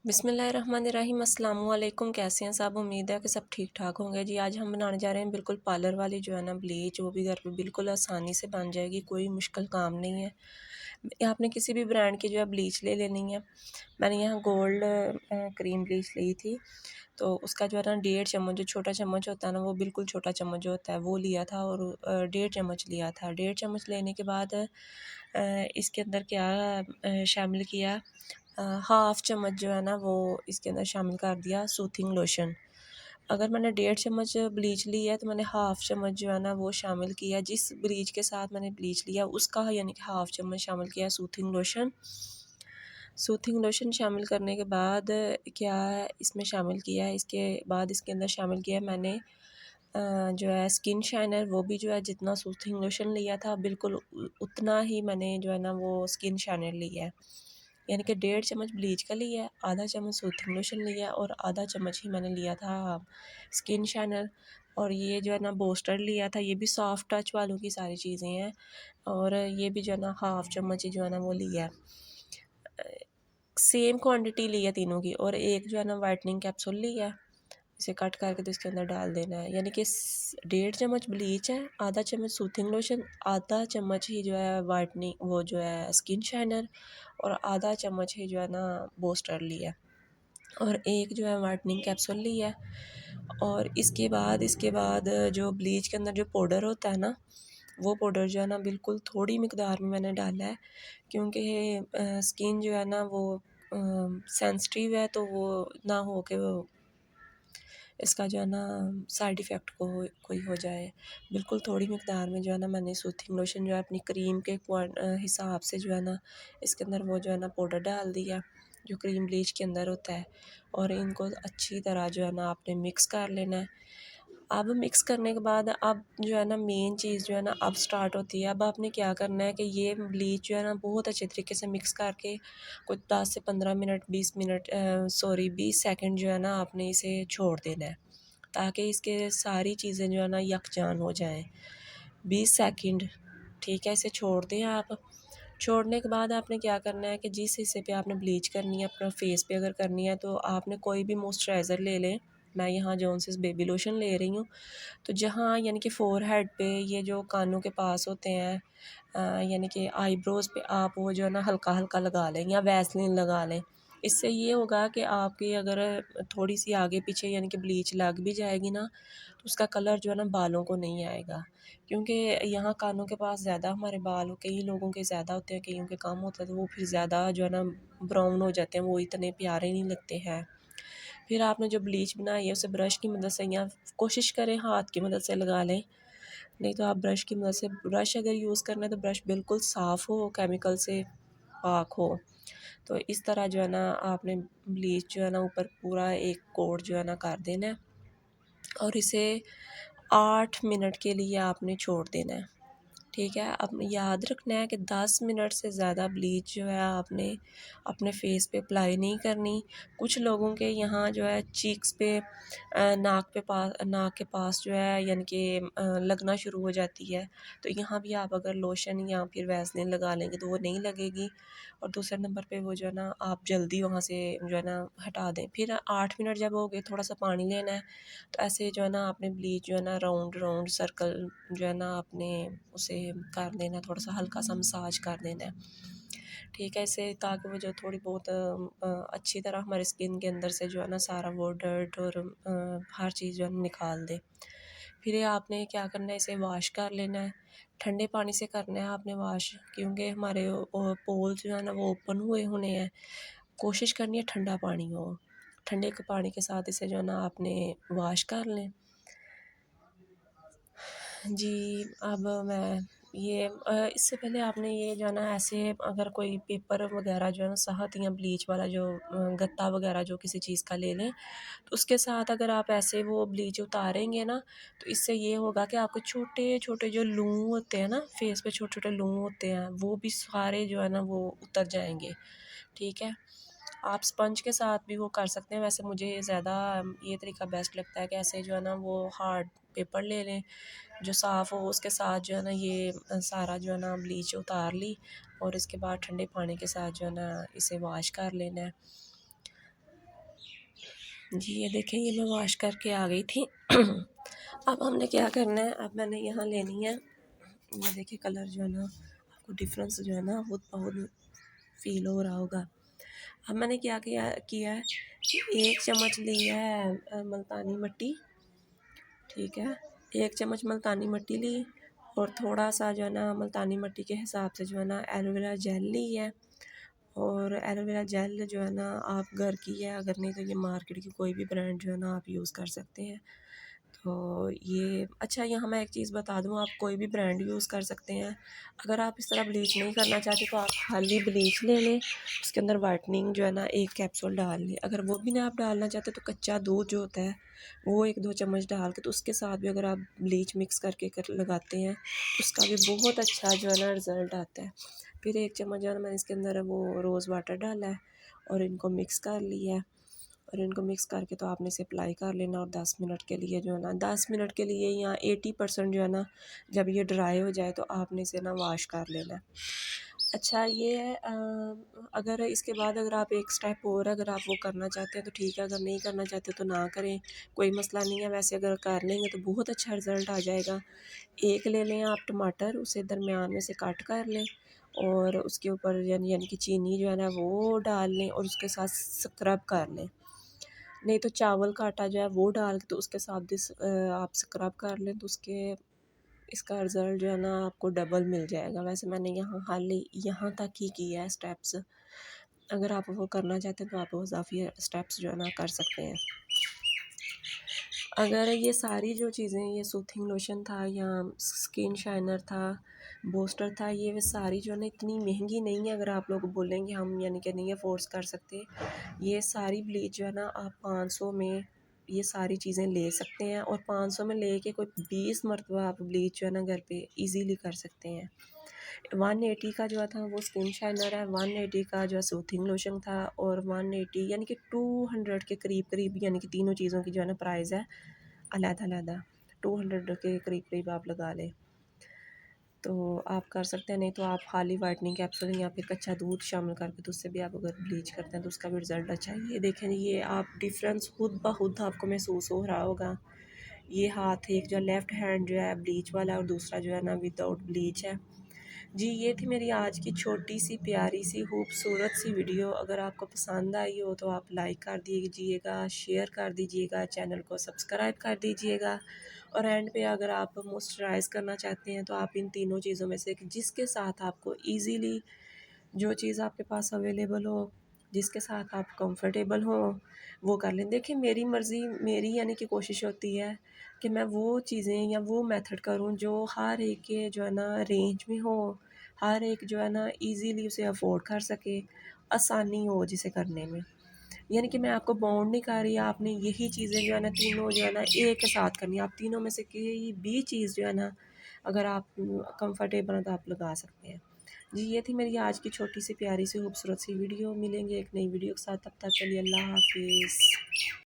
बिस्मिल्लाहिर्रहमानिर्रहीम अस्सलाम वालेकुम। कैसे हैं सब? उम्मीद है कि सब ठीक ठाक होंगे। जी आज हम बनाने जा रहे हैं बिल्कुल पार्लर वाली जो है ना ब्लीच, वो भी घर पे बिल्कुल आसानी से बन जाएगी, कोई मुश्किल काम नहीं है। आपने किसी भी ब्रांड की जो है ब्लीच ले लेनी है। मैंने यहाँ गोल्ड क्रीम ब्लीच ली थी, तो उसका जो है ना 1.5 चम्मच, जो छोटा चम्मच होता है ना, वो बिल्कुल छोटा चम्मच जो होता है वो लिया था, और 1.5 चम्मच लिया था। 1.5 चम्मच लेने के बाद इसके अंदर क्या शामिल किया, हाफ़ चम्मच जो है ना वो इसके अंदर शामिल कर दिया सूथिंग लोशन। अगर मैंने 1.5 चम्मच ब्लीच ली है तो मैंने हाफ़ चम्मच जो है ना वो शामिल किया, जिस ब्लीच के साथ मैंने ब्लीच लिया उसका यानी कि हाफ़ चम्मच शामिल किया सूथिंग लोशन। सूथिंग लोशन शामिल करने के बाद क्या इसमें शामिल किया है, इसके बाद इसके अंदर शामिल किया है मैंने जो है स्किन शाइनर। वो भी जो है जितना सूथिंग लोशन लिया था बिल्कुल उतना ही मैंने जो है ना वो स्किन शाइनर लिया है। यानी कि 1.5 चम्मच ब्लीच का लिया है, आधा चम्मच सूथिंग लोशन लिया है, और आधा चम्मच ही मैंने लिया था स्किन शाइनर। और ये जो है ना बूस्टर लिया था, ये भी सॉफ्ट टच वालों की सारी चीज़ें हैं। और ये भी जो है ना हाफ़ चम्मच ही जो है ना वो लिया है। सेम क्वांटिटी ली है तीनों की। और एक जो है ना वाइटनिंग कैप्सूल लिया है, इसे कट करके तो इसके अंदर डाल देना है। यानी कि 1.5 चम्मच ब्लीच है, आधा चम्मच सूथिंग लोशन, आधा चम्मच ही जो है वाइटनिंग वो जो है स्किन शाइनर, और आधा चम्मच ही जो है ना बूस्टर लिया है, और एक जो है वाइटनिंग कैप्सूल लिया है। और इसके बाद जो ब्लीच के अंदर जो पाउडर होता है ना, वो पाउडर जो है ना बिल्कुल थोड़ी मिकदार में मैंने डाला है, क्योंकि स्किन जो है ना वो सेंसिटिव है, तो वो ना हो के वो इसका जो है ना साइड इफ़ेक्ट कोई हो जाए। बिल्कुल थोड़ी मिकदार में जो है ना मैंने सूथिंग लोशन जो है अपनी क्रीम के हिसाब से जो है ना इसके अंदर वो जो है ना पाउडर डाल दिया, जो क्रीम ब्लीच के अंदर होता है। और इनको अच्छी तरह जो है ना आपने मिक्स कर लेना है। अब मिक्स करने के बाद अब जो है ना मेन चीज़ जो है ना अब स्टार्ट होती है। अब आपने क्या करना है कि ये ब्लीच जो है ना बहुत अच्छे तरीके से मिक्स करके कुछ 10 से 15 मिनट 20 मिनट 20 सेकंड जो है ना आपने इसे छोड़ देना है, ताकि इसके सारी चीज़ें जो है ना यकजान हो जाएं। 20 सेकंड, ठीक है, इसे छोड़ दें आप। छोड़ने के बाद आपने क्या करना है कि जिस हिस्से पे आपने ब्लीच करनी है, अपना फेस पे अगर करनी है तो आपने कोई भी मॉइस्चराइज़र ले लें। मैं यहाँ जॉनसन्स बेबी लोशन ले रही हूँ। तो जहाँ यानी कि फ़ोरहेड पे, ये जो कानों के पास होते हैं, यानी कि आईब्रोज़ पे आप वो जो है ना हल्का हल्का लगा लें या वैसलीन लगा लें। इससे ये होगा कि आपकी अगर थोड़ी सी आगे पीछे यानी कि ब्लीच लग भी जाएगी ना, तो उसका कलर जो है ना बालों को नहीं आएगा। क्योंकि यहाँ कानों के पास ज़्यादा हमारे बाल कई लोगों के ज़्यादा होते हैं, कईयों के कम होते हैं, तो वो फिर ज़्यादा जो है ना ब्राउन हो जाते हैं, वो इतने प्यारे नहीं लगते हैं। फिर आपने जो ब्लीच बनाई है उसे ब्रश की मदद से, या कोशिश करें हाथ की मदद से लगा लें, नहीं तो आप ब्रश की मदद से, ब्रश अगर यूज़ करना है तो ब्रश बिल्कुल साफ़ हो, केमिकल से पाक हो। तो इस तरह जो है ना आपने ब्लीच जो है ना ऊपर पूरा एक कोट जो है ना कर देना है, और इसे 8 मिनट के लिए आपने छोड़ देना है। ठीक है, अब याद रखना है कि 10 मिनट से ज़्यादा ब्लीच जो है आपने अपने फेस पे अप्लाई नहीं करनी। कुछ लोगों के यहाँ जो है चीक्स पे नाक के पास जो है यानी कि लगना शुरू हो जाती है, तो यहाँ भी आप अगर लोशन या फिर वैसलीन लगा लेंगे तो वो नहीं लगेगी। और दूसरे नंबर पे वो जो है ना आप जल्दी वहाँ से जो है ना हटा दें। फिर 8 मिनट जब हो गए, थोड़ा सा पानी लेना है, तो ऐसे जो है ना आपने ब्लीच जो है ना राउंड राउंड सर्कल जो है ना आपने उसे कर देना, थोड़ा सा हल्का सा मसाज कर देना है। ठीक है, इससे ताकि वो जो थोड़ी बहुत अच्छी तरह हमारे स्किन के अंदर से जो है ना सारा वो डर्ट और हर चीज़ जो है निकाल दे। फिर ये आपने क्या करना है, इसे वॉश कर लेना है। ठंडे पानी से करना है आपने वॉश, क्योंकि हमारे पोल जो है ना वो ओपन हुए होने हैं। कोशिश करनी है ठंडा पानी हो, ठंडे के पानी के साथ इसे जो है ना आपने वॉश कर लें। जी, अब मैं ये इससे पहले आपने ये जो है ना ऐसे अगर कोई पेपर वगैरह जो है ना शहद या ब्लीच वाला जो गत्ता वगैरह जो किसी चीज़ का ले लें, तो उसके साथ अगर आप ऐसे वो ब्लीच उतारेंगे ना, तो इससे ये होगा कि आपके छोटे-छोटे जो लूँ होते हैं ना, फेस पे छोटे-छोटे लूँ होते हैं, वो भी सारे जो है ना वो उतर जाएँगे। ठीक है? आप स्पंज के साथ भी वो कर सकते हैं। वैसे मुझे ज़्यादा ये तरीका बेस्ट लगता है कि ऐसे जो है ना वो हार्ड पेपर ले लें जो साफ़ हो, उसके साथ जो है ना ये सारा जो है ना ब्लीच उतार ली, और इसके बाद ठंडे पानी के साथ जो है ना इसे वॉश कर लेना है। जी, ये देखें, ये मैं वॉश करके आ गई थी। अब हमने क्या करना है, अब मैंने यहाँ लेनी है, ये देखिए कलर जो है ना, आपको डिफरेंस जो है ना वो बहुत फ़ील हो रहा होगा। अब मैंने क्या किया है कि 1 चम्मच लिया है मुल्तानी मिट्टी, ठीक है? 1 चम्मच मुल्तानी मिट्टी ली और थोड़ा-सा जो है ना मुल्तानी मिट्टी के हिसाब से जो है ना एलोवेरा जेल ली है। और एलोवेरा जेल जो है ना आप घर की है, अगर नहीं तो ये मार्केट की कोई भी ब्रांड जो है ना आप यूज़ कर सकते हैं। तो ये अच्छा, यहाँ मैं एक चीज़ बता दूँ, आप कोई भी ब्रांड यूज़ कर सकते हैं। अगर आप इस तरह ब्लीच नहीं करना चाहते तो आप खाली ब्लीच ले लें, उसके अंदर वाइटनिंग जो है ना 1 कैप्सूल डाल लें। अगर वो भी ना आप डालना चाहते तो कच्चा दूध जो होता है वो 1-2 चम्मच डाल के, तो उसके साथ भी अगर आप ब्लीच मिक्स करके लगाते हैं, उसका भी बहुत अच्छा जो है ना रिज़ल्ट आता है। फिर 1 चम्मच जो है ना मैंने इसके अंदर वो रोज़ वाटर डाला है और इनको मिक्स कर लिया है। और इनको मिक्स करके तो आपने इसे अप्लाई कर लेना और 10 मिनट के लिए जो है ना 10 मिनट के लिए या 80% जो है ना, जब ये ड्राई हो जाए तो आपने इसे ना वॉश कर लेना है। अच्छा, ये है अगर इसके बाद अगर आप एक स्टेप और अगर आप वो करना चाहते हैं तो ठीक है, अगर नहीं करना चाहते तो ना करें, कोई मसला नहीं है। वैसे अगर कर लेंगे तो बहुत अच्छा रिज़ल्ट आ जाएगा। एक ले लें आप टमाटर, उसे दरमियान में से कट कर लें और उसके ऊपर यानी यानी कि चीनी जो है ना वो डाल लें और उसके साथ स्क्रब कर लें। नहीं तो चावल का आटा जो है वो डाल के तो उसके साथ भी आप स्क्रब कर लें, तो उसके इसका रिज़ल्ट जो है ना आपको डबल मिल जाएगा। वैसे मैंने यहाँ हाली यहाँ तक ही किया है स्टेप्स, अगर आप वो करना चाहते हैं तो आप वो इज़ाफ़ी स्टेप्स जो है ना कर सकते हैं। अगर ये सारी जो चीज़ें, ये सूथिंग लोशन था या स्किन शाइनर था, बूस्टर था, ये वे सारी जो है ना इतनी महंगी नहीं है। अगर आप लोग बोलेंगे हम यानी कि नहीं अफोर्ड कर सकते, ये सारी ब्लीच जो है ना आप 500 में ये सारी चीज़ें ले सकते हैं और 500 में लेके कोई 20 मरतबा आप ब्लीच जो है ना घर पे इजीली कर सकते हैं। 180 का जो था वो स्किन शाइनर है, 180 का जो है सूथिंग लोशन था और 180 यानी कि 200 के करीब यानी कि तीनों चीज़ों की जो है ना प्राइस है अलग-अलग, 200 के करीब आप लगा लें। तो आप कर सकते हैं, नहीं तो आप खाली वाइटनिंग कैप्सूल या फिर कच्चा दूध शामिल करके तो उससे भी आप अगर ब्लीच करते हैं तो उसका भी रिज़ल्ट अच्छा है। ये देखें, ये आप डिफ़रेंस खुद ब खुद आपको महसूस हो रहा होगा। ये हाथ एक जो लेफ़्ट हैंड जो है ब्लीच वाला और दूसरा जो है ना विदाउट ब्लीच है। जी, ये थी मेरी आज की छोटी-सी, प्यारी-सी, खूबसूरत-सी वीडियो। अगर आपको पसंद आई हो तो आप लाइक कर दीजिएगा, शेयर कर दीजिएगा, चैनल को सब्सक्राइब कर दीजिएगा और एंड पे अगर आप मॉइस्चराइज़ करना चाहते हैं तो आप इन तीनों चीज़ों में से जिसके साथ आपको ईज़िली जो चीज़ आपके पास अवेलेबल हो, जिसके साथ आप कंफर्टेबल हो, वो कर लें। देखिए, मेरी मर्ज़ी, मेरी यानी कि कोशिश होती है कि मैं वो चीज़ें या वो मेथड करूँ जो हर एक के जो है ना रेंज में हो, हर एक जो है ना ईज़िली उसे अफ़ोर्ड कर सके, आसानी हो जिसे करने में। यानी कि मैं आपको बाउंड नहीं कर रही, आपने यही चीज़ें जो है ना तीनों जो है ना एक साथ करनी है। आप तीनों में से कोई भी चीज़ जो है ना, अगर आप कंफर्टेबल हैं तो आप लगा सकते हैं। जी, ये थी मेरी आज की छोटी-सी, प्यारी-सी, खूबसूरत-सी वीडियो। मिलेंगे एक नई वीडियो के साथ, तब तक के लिए अल्लाह हाफ़िज़।